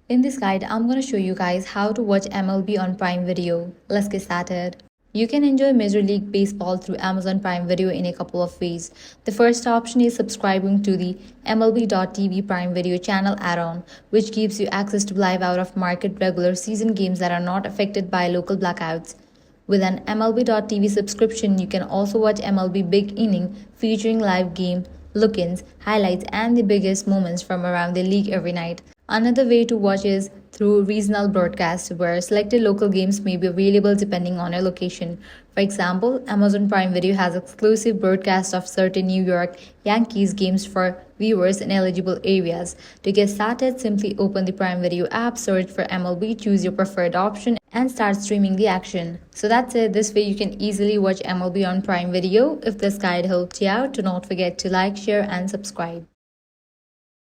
In this guide, I'm going to show you guys how to watch MLB on Prime Video. Let's get started. You can enjoy Major League Baseball through Amazon Prime Video in a couple of ways. The first option is subscribing to the MLB.tv Prime Video channel add-on, which gives you access to live out-of-market regular season games that are not affected by local blackouts. With an MLB.tv subscription, you can also watch MLB Big Inning featuring live game, look-ins, highlights, and the biggest moments from around the league every night. Another way to watch is through regional broadcasts, where selected local games may be available depending on your location. For example, Amazon Prime Video has exclusive broadcasts of certain New York Yankees games for viewers in eligible areas. To get started, simply open the Prime Video app, search for MLB, choose your preferred option, and start streaming the action. So that's it. This way you can easily watch MLB on Prime Video. If this guide helped you out, do not forget to like, share, and subscribe.